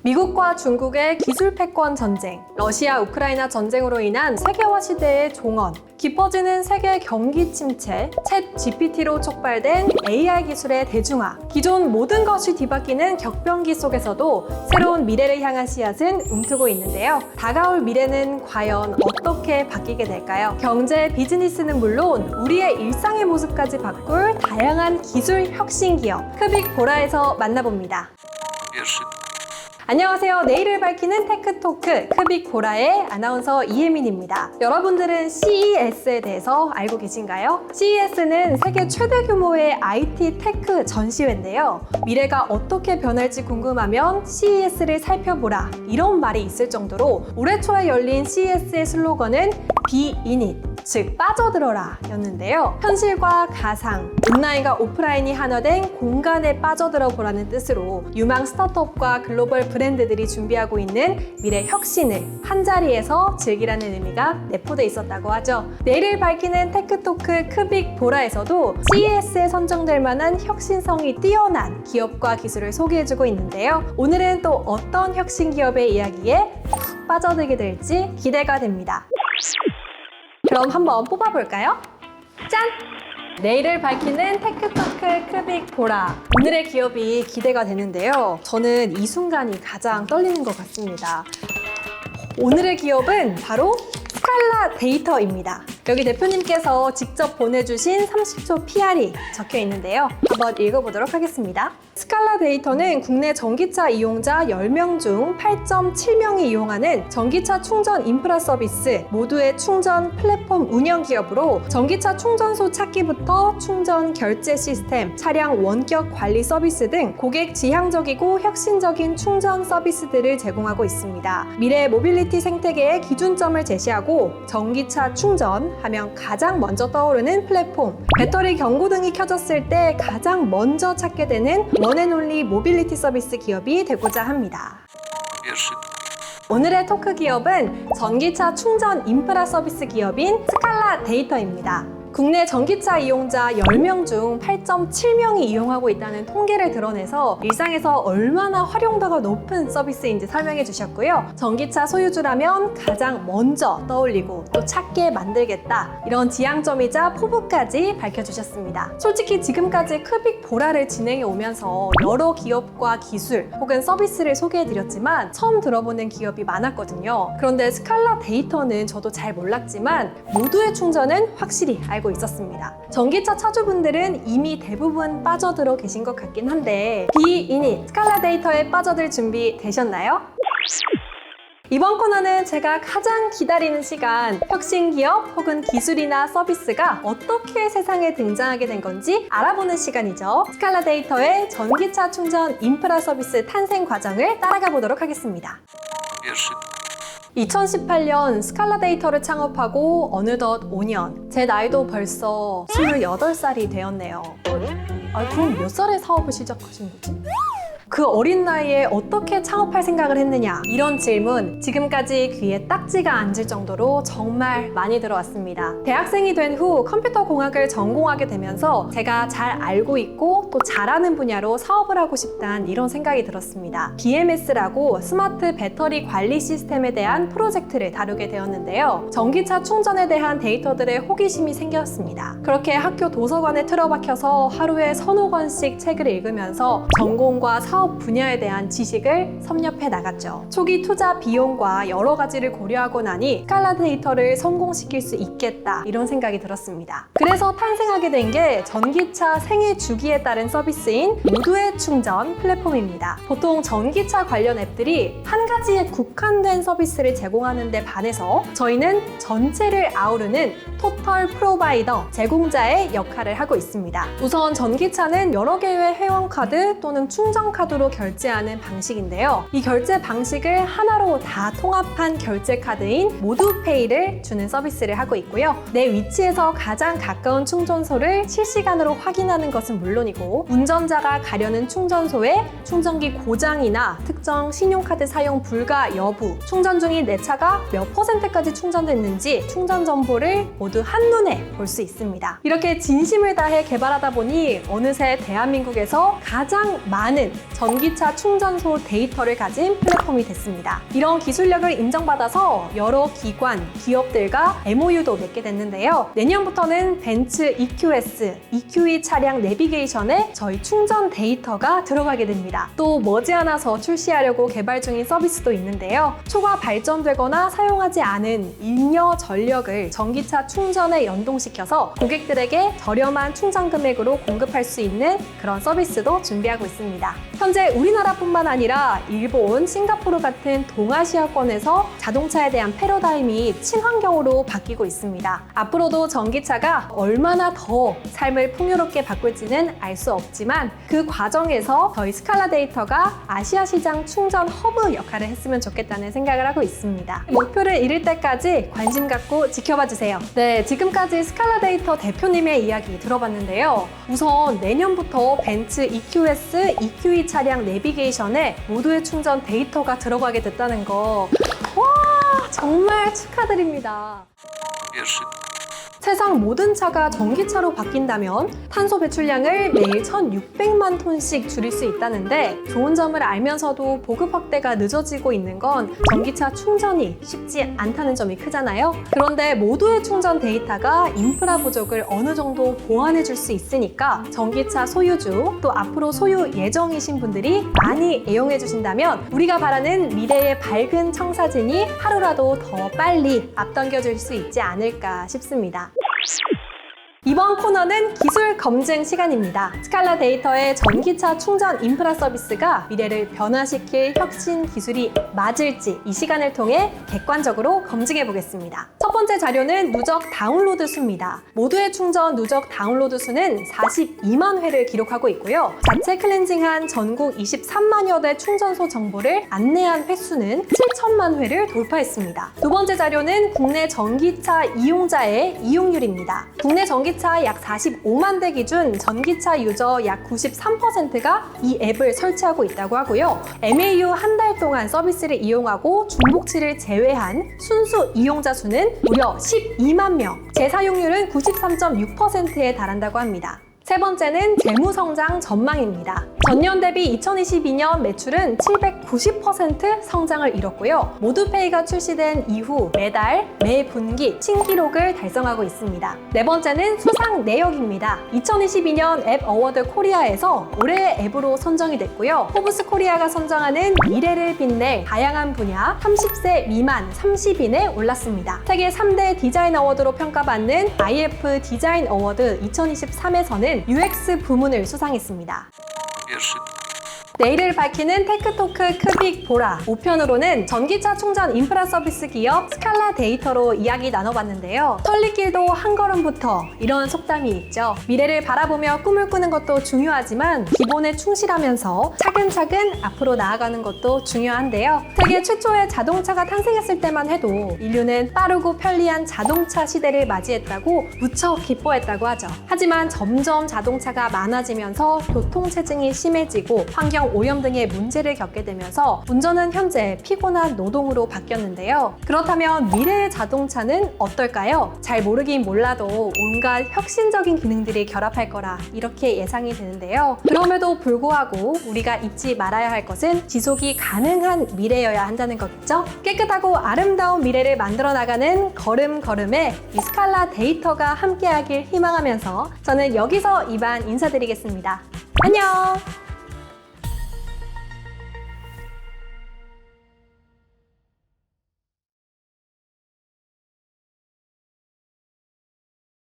미국과 중국의 기술 패권 전쟁, 러시아 우크라이나 전쟁으로 인한 세계화 시대의 종언, 깊어지는 세계 경기 침체, 챗 GPT로 촉발된 AI 기술의 대중화, 기존 모든 것이 뒤바뀌는 격변기 속에서도 새로운 미래를 향한 씨앗은 움트고 있는데요. 다가올 미래는 과연 어떻게 바뀌게 될까요? 경제, 비즈니스는 물론 우리의 일상의 모습까지 바꿀 다양한 기술 혁신 기업, 크빅보라에서 만나봅니다. 안녕하세요. 내일을 밝히는 테크토크 크빅보라의 아나운서 이혜민입니다. 여러분들은 CES에 대해서 알고 계신가요? CES는 세계 최대 규모의 IT 테크 전시회인데요. 미래가 어떻게 변할지 궁금하면 CES를 살펴보라, 이런 말이 있을 정도로 올해 초에 열린 CES의 슬로건은 Be in it, 즉 빠져들어라 였는데요. 현실과 가상, 온라인과 오프라인이 하나된 공간에 빠져들어 보라는 뜻으로 유망 스타트업과 글로벌 브랜드들이 준비하고 있는 미래 혁신을 한자리에서 즐기라는 의미가 내포돼 있었다고 하죠. 내일을 밝히는 테크토크 크빅보라에서도 CES에 선정될 만한 혁신성이 뛰어난 기업과 기술을 소개해주고 있는데요. 오늘은 또 어떤 혁신 기업의 이야기에 푹 빠져들게 될지 기대가 됩니다. 그럼 한번 뽑아볼까요? 짠! 내일을 밝히는 테크토크 크빅보라. 오늘의 기업이 기대가 되는데요. 저는 이 순간이 가장 떨리는 것 같습니다. 오늘의 기업은 바로 스칼라 데이터입니다. 여기 대표님께서 직접 보내주신 30초 PR이 적혀 있는데요. 한번 읽어보도록 하겠습니다. 스칼라 데이터는 국내 전기차 이용자 10명 중 8.7명이 이용하는 전기차 충전 인프라 서비스, 모두의 충전 플랫폼 운영 기업으로 전기차 충전소 찾기부터 충전 결제 시스템, 차량 원격 관리 서비스 등 고객 지향적이고 혁신적인 충전 서비스들을 제공하고 있습니다. 미래 모빌리티 생태계의 기준점을 제시하고 전기차 충전 하면 가장 먼저 떠오르는 플랫폼, 배터리 경고등이 켜졌을 때 가장 먼저 찾게 되는 원앤올리 모빌리티 서비스 기업이 되고자 합니다. 오늘의 토크 기업은 전기차 충전 인프라 서비스 기업인 스칼라 데이터입니다. 국내 전기차 이용자 10명 중 8.7명이 이용하고 있다는 통계를 드러내서 일상에서 얼마나 활용도가 높은 서비스인지 설명해 주셨고요. 전기차 소유주라면 가장 먼저 떠올리고 또 찾게 만들겠다, 이런 지향점이자 포부까지 밝혀주셨습니다. 솔직히 지금까지 크빅보라를 진행해 오면서 여러 기업과 기술 혹은 서비스를 소개해드렸지만 처음 들어보는 기업이 많았거든요. 그런데 스칼라 데이터는 저도 잘 몰랐지만 모두의 충전은 확실히 알고 있었습니다. 전기차 차주분들은 이미 대부분 빠져들어 계신 것 같긴 한데 Be in it, 스칼라 데이터에 빠져들 준비 되셨나요? 이번 코너는 제가 가장 기다리는 시간, 혁신 기업 혹은 기술이나 서비스가 어떻게 세상에 등장하게 된 건지 알아보는 시간이죠. 스칼라 데이터의 전기차 충전 인프라 서비스 탄생 과정을 따라가 보도록 하겠습니다. 2018년 스칼라 데이터를 창업하고 어느덧 5년, 제 나이도 벌써 28살이 되었네요. 그럼 몇 살에 사업을 시작하신 거지? 그 어린 나이에 어떻게 창업할 생각을 했느냐, 이런 질문 지금까지 귀에 딱지가 앉을 정도로 정말 많이 들어왔습니다. 대학생이 된 후 컴퓨터 공학을 전공하게 되면서 제가 잘 알고 있고 또 잘하는 분야로 사업을 하고 싶다는 이런 생각이 들었습니다. BMS라고 스마트 배터리 관리 시스템에 대한 프로젝트를 다루게 되었는데요. 전기차 충전에 대한 데이터들의 호기심이 생겼습니다. 그렇게 학교 도서관에 틀어박혀서 하루에 서너 권씩 책을 읽으면서 전공과 사업 분야에 대한 지식을 섭렵해 나갔죠. 초기 투자 비용과 여러 가지를 고려하고 나니 스칼라 데이터를 성공시킬 수 있겠다, 이런 생각이 들었습니다. 그래서 탄생하게 된 게 전기차 생애 주기에 따른 서비스인 모두의 충전 플랫폼입니다. 보통 전기차 관련 앱들이 한 가지에 국한된 서비스를 제공하는 데 반해서 저희는 전체를 아우르는 토털 프로바이더, 제공자의 역할을 하고 있습니다. 우선 전기차는 여러 개의 회원카드 또는 충전카드 카드로 결제하는 방식인데요. 이 결제 방식을 하나로 다 통합한 결제 카드인 모두페이를 주는 서비스를 하고 있고요. 내 위치에서 가장 가까운 충전소를 실시간으로 확인하는 것은 물론이고, 운전자가 가려는 충전소에 충전기 고장이나 특정 신용카드 사용 불가 여부, 충전 중인 내 차가 몇 %까지 충전됐는지 충전 정보를 모두 한눈에 볼 수 있습니다. 이렇게 진심을 다해 개발하다 보니 어느새 대한민국에서 가장 많은 전기차 충전소 데이터를 가진 플랫폼이 됐습니다. 이런 기술력을 인정받아서 여러 기관, 기업들과 MOU도 맺게 됐는데요. 내년부터는 벤츠 EQS, EQE 차량 내비게이션에 저희 충전 데이터가 들어가게 됩니다. 또 머지않아서 출시하려고 개발 중인 서비스도 있는데요. 초과 발전되거나 사용하지 않은 잉여 전력을 전기차 충전에 연동시켜서 고객들에게 저렴한 충전 금액으로 공급할 수 있는 그런 서비스도 준비하고 있습니다. 현재 우리나라뿐만 아니라 일본, 싱가포르 같은 동아시아권에서 자동차에 대한 패러다임이 친환경으로 바뀌고 있습니다. 앞으로도 전기차가 얼마나 더 삶을 풍요롭게 바꿀지는 알 수 없지만 그 과정에서 저희 스칼라 데이터가 아시아 시장 충전 허브 역할을 했으면 좋겠다는 생각을 하고 있습니다. 목표를 이룰 때까지 관심 갖고 지켜봐 주세요. 네, 지금까지 스칼라 데이터 대표님의 이야기 들어봤는데요. 우선 내년부터 벤츠 EQS, EQE 차량 내비게이션에 모두의 충전 데이터가 들어가게 됐다는 거, 와, 정말 축하드립니다. 세상 모든 차가 전기차로 바뀐다면 탄소 배출량을 매일 1,600만 톤씩 줄일 수 있다는데, 좋은 점을 알면서도 보급 확대가 늦어지고 있는 건 전기차 충전이 쉽지 않다는 점이 크잖아요. 그런데 모두의 충전 데이터가 인프라 부족을 어느 정도 보완해 줄 수 있으니까 전기차 소유주, 또 앞으로 소유 예정이신 분들이 많이 애용해 주신다면 우리가 바라는 미래의 밝은 청사진이 하루라도 더 빨리 앞당겨질 수 있지 않을까 싶습니다. 이번 코너는 기술 검증 시간입니다. 스칼라 데이터의 전기차 충전 인프라 서비스가 미래를 변화시킬 혁신 기술이 맞을지 이 시간을 통해 객관적으로 검증해 보겠습니다. 첫 번째 자료는 누적 다운로드 수입니다. 모두의 충전 누적 다운로드 수는 42만 회를 기록하고 있고요. 자체 클렌징한 전국 23만여 대 충전소 정보를 안내한 횟수는 7천만 회를 돌파했습니다. 두 번째 자료는 국내 전기차 이용자의 이용률입니다. 국내 전기차 약 45만 대 기준 전기차 유저 약 93%가 이 앱을 설치하고 있다고 하고요. MAU 한 달 동안 서비스를 이용하고 중복치를 제외한 순수 이용자 수는 무려 12만 명, 재사용률은 93.6%에 달한다고 합니다. 세 번째는 재무 성장 전망입니다. 전년 대비 2022년 매출은 790% 성장을 이뤘고요. 모두페이가 출시된 이후 매달, 매 분기 신기록을 달성하고 있습니다. 네 번째는 수상 내역입니다. 2022년 앱 어워드 코리아에서 올해의 앱으로 선정이 됐고요. 포브스 코리아가 선정하는 미래를 빛낼 다양한 분야 30세 미만 30인에 올랐습니다. 세계 3대 디자인 어워드로 평가받는 IF 디자인 어워드 2023에서는 UX 부문을 수상했습니다. 내일을 밝히는 테크토크 크빅 보라 5편으로는 전기차 충전 인프라 서비스 기업 스칼라 데이터로 이야기 나눠봤는데요. 설리길도 한 걸음부터 이런 속담이 있죠. 미래를 바라보며 꿈을 꾸는 것도 중요하지만 기본에 충실하면서 차근차근 앞으로 나아가는 것도 중요한데요. 세계 최초의 자동차가 탄생했을 때만 해도 인류는 빠르고 편리한 자동차 시대를 맞이했다고 무척 기뻐했다고 하죠. 하지만 점점 자동차가 많아지면서 교통체증이 심해지고 환경 오염 등의 문제를 겪게 되면서 운전은 현재 피곤한 노동으로 바뀌었는데요. 그렇다면 미래의 자동차는 어떨까요? 잘 모르긴 몰라도 온갖 혁신적인 기능들이 결합할 거라 이렇게 예상이 되는데요. 그럼에도 불구하고 우리가 잊지 말아야 할 것은 지속이 가능한 미래여야 한다는 거겠죠? 깨끗하고 아름다운 미래를 만들어 나가는 걸음걸음에 이 스칼라 데이터가 함께하길 희망하면서 저는 여기서 이만 인사드리겠습니다. 안녕!